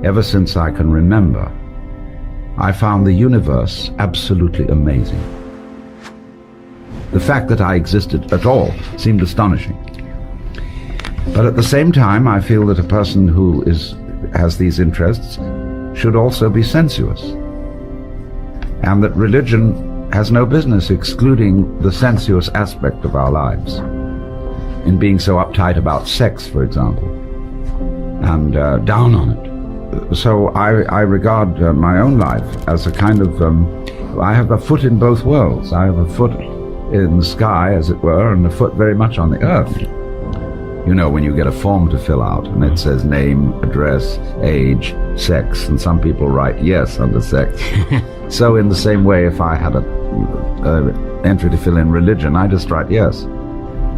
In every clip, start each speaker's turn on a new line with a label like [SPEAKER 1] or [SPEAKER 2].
[SPEAKER 1] ever since I can remember, I found the universe absolutely amazing. The fact that I existed at all seemed astonishing. But at the same time, I feel that a person who has these interests should also be sensuous, and that religion has no business excluding the sensuous aspect of our lives, in being so uptight about sex, for example, and down on it. So I regard my own life as a kind of, I have a foot in both worlds. I have a foot in the sky, as it were, and a foot very much on the earth. You know, when you get a form to fill out and it says name, address, age, sex, and some people write yes under sex. So in the same way, if I had a entry to fill in religion, I just write yes,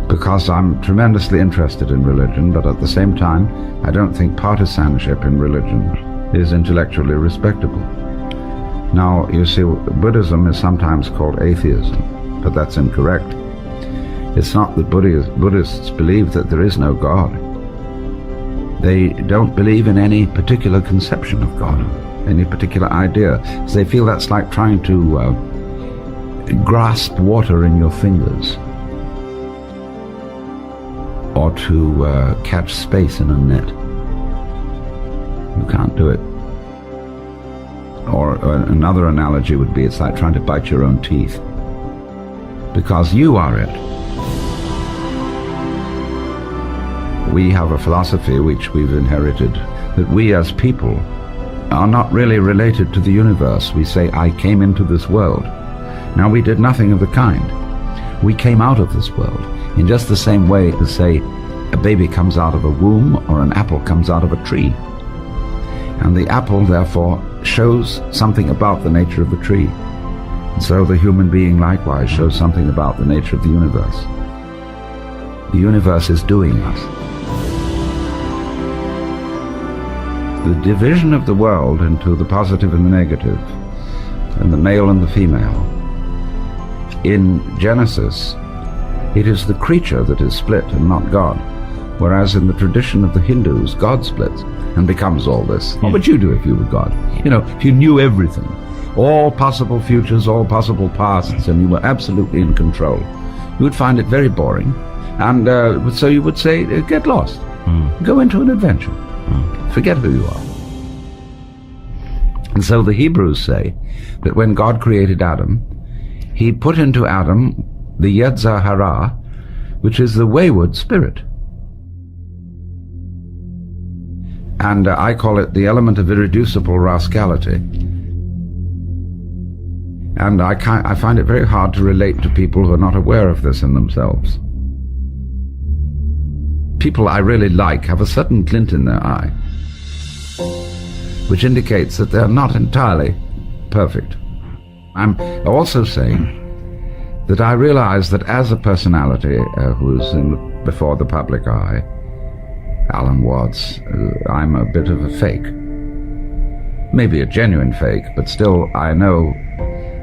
[SPEAKER 1] because I'm tremendously interested in religion, but at the same time, I don't think partisanship in religion is intellectually respectable. Now, you see, Buddhism is sometimes called atheism, but that's incorrect. It's not that Buddhists believe that there is no God. They don't believe in any particular conception of God, any particular idea. So they feel that's like trying to grasp water in your fingers, or to catch space in a net. You can't do it. Or another analogy would be, it's like trying to bite your own teeth, because you are it. We have a philosophy which we've inherited, that we as people are not really related to the universe. We say, I came into this world. Now, we did nothing of the kind. We came out of this world in just the same way as, say, a baby comes out of a womb or an apple comes out of a tree. And the apple, therefore, shows something about the nature of the tree. And so the human being likewise shows something about the nature of the universe. The universe is doing us. The division of the world into the positive and the negative, and the male and the female. In Genesis, it is the creature that is split and not God, whereas in the tradition of the Hindus, God splits and becomes all this. What would you do if you were God? You know, if you knew everything, all possible futures, all possible pasts, and you were absolutely in control, you would find it very boring, and so you would say, get lost, go into an adventure. Forget who you are. And so the Hebrews say that when God created Adam, he put into Adam the Yetzer Hara, which is the wayward spirit. And I call it the element of irreducible rascality. And I find it very hard to relate to people who are not aware of this in themselves. People I really like have a certain glint in their eye, which indicates that they're not entirely perfect. I'm also saying that I realize that as a personality who's before the public eye, Alan Watts, I'm a bit of a fake. Maybe a genuine fake, but still I know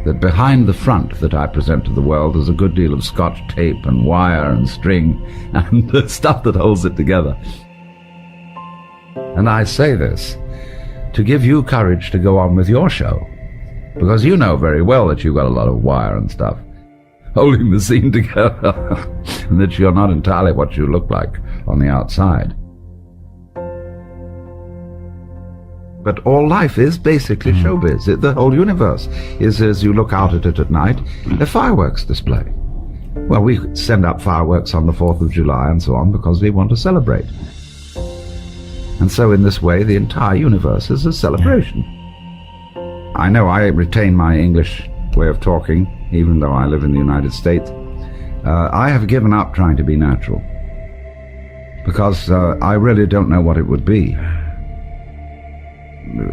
[SPEAKER 1] that behind the front that I present to the world there's a good deal of scotch tape and wire and string and the stuff that holds it together. And I say this to give you courage to go on with your show, because you know very well that you've got a lot of wire and stuff holding the scene together and that you're not entirely what you look like on the outside. But all life is basically showbiz. The whole universe is, as you look out at it at night, a fireworks display. Well, we send up fireworks on the 4th of July and so on because we want to celebrate. And so in this way, the entire universe is a celebration. I know I retain my English way of talking, even though I live in the United States. I have given up trying to be natural, because I really don't know what it would be.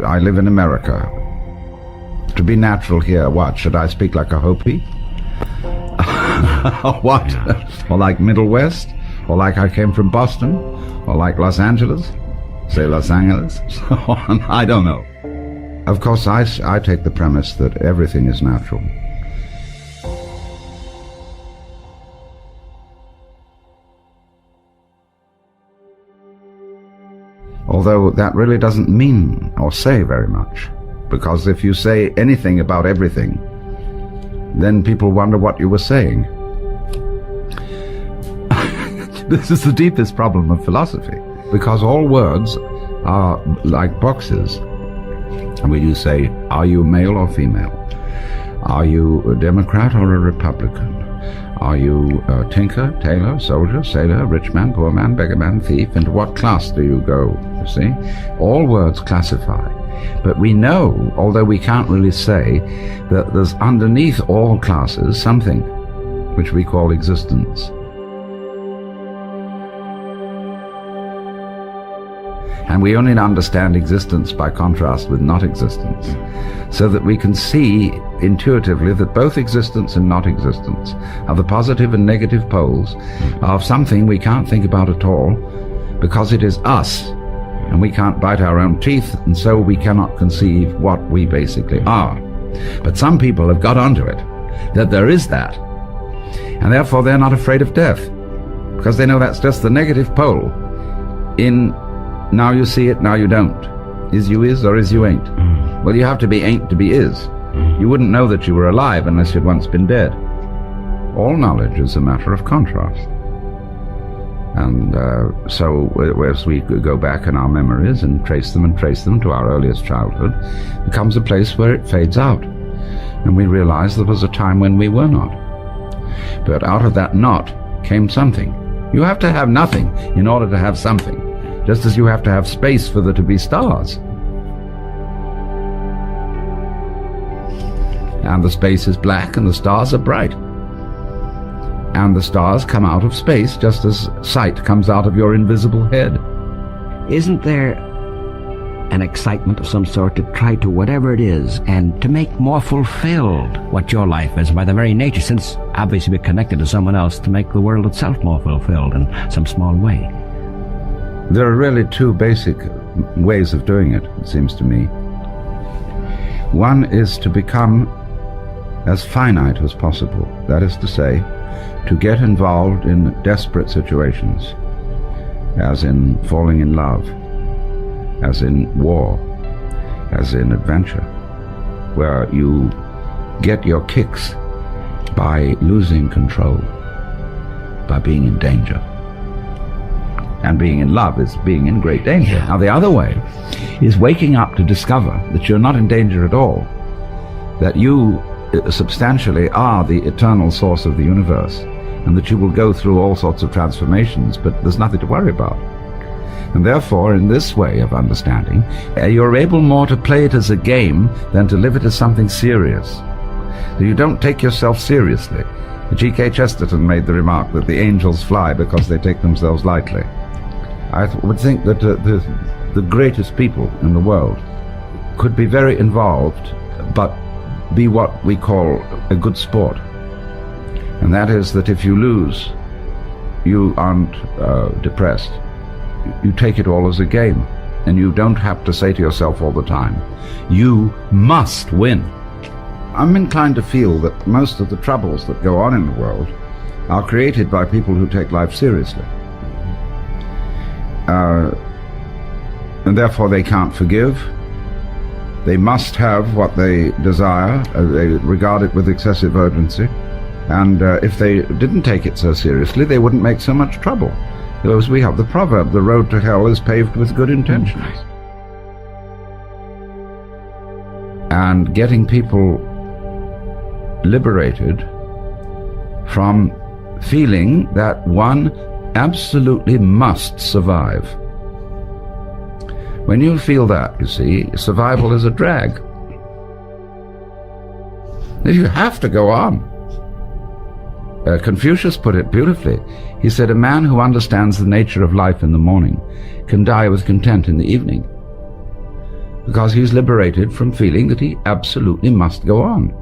[SPEAKER 1] I live in America. To be natural here, what? Should I speak like a Hopi? What? Or like Middle West? Or like I came from Boston? Or like Los Angeles? Say Los Angeles? I don't know. Of course, I take the premise that everything is natural. although that really doesn't mean or say very much, because if you say anything about everything, then people wonder what you were saying. This is the deepest problem of philosophy, because all words are like boxes. Where you say, are you male or female? Are you a Democrat or a Republican? Are you a tinker, tailor, soldier, sailor, rich man, poor man, beggar man, thief? Into what class do you go? You see? All words classify. But we know, although we can't really say, that there's underneath all classes something which we call existence. And we only understand existence by contrast with not existence, so that we can see intuitively that both existence and not existence are the positive and negative poles of something we can't think about at all, because it is us, and we can't bite our own teeth, and so we cannot conceive what we basically are. But some people have got onto it, that there is that, and therefore they're not afraid of death, because they know that's just the negative pole in now you see it, now you don't. Is you is or is you ain't? Well, you have to be ain't to be is. You wouldn't know that you were alive unless you'd once been dead. All knowledge is a matter of contrast. And so as we go back in our memories and trace them to our earliest childhood, it becomes a place where it fades out. And we realize there was a time when we were not. But out of that not came something. You have to have nothing in order to have something, just as you have to have space for there to be stars. And the space is black and the stars are bright. And the stars come out of space just as sight comes out of your invisible head.
[SPEAKER 2] Isn't there an excitement of some sort to try to, whatever it is, and to make more fulfilled what your life is by the very nature, since obviously we're connected to someone else, to make the world itself more fulfilled in some small way?
[SPEAKER 1] There are really two basic ways of doing it, it seems to me. One is to become as finite as possible, that is to say, to get involved in desperate situations, as in falling in love, as in war, as in adventure, where you get your kicks by losing control, by being in danger. And being in love is being in great danger. Now the other way is waking up to discover that you're not in danger at all, that you substantially are the eternal source of the universe, and that you will go through all sorts of transformations, but there's nothing to worry about. And therefore, in this way of understanding, you're able more to play it as a game than to live it as something serious. So you don't take yourself seriously. G.K. Chesterton made the remark that the angels fly because they take themselves lightly. I would think that the greatest people in the world could be very involved, but be what we call a good sport. And that is that if you lose, you aren't depressed. You take it all as a game, and you don't have to say to yourself all the time, you must win. I'm inclined to feel that most of the troubles that go on in the world are created by people who take life seriously. And therefore they can't forgive. They must have what they desire. They regard it with excessive urgency. And if they didn't take it so seriously, they wouldn't make so much trouble. Because we have the proverb, the road to hell is paved with good intentions. And getting people liberated from feeling that one absolutely must survive. When you feel that, you see, survival is a drag. You have to go on. Confucius put it beautifully. He said, a man who understands the nature of life in the morning can die with content in the evening, because he's liberated from feeling that he absolutely must go on.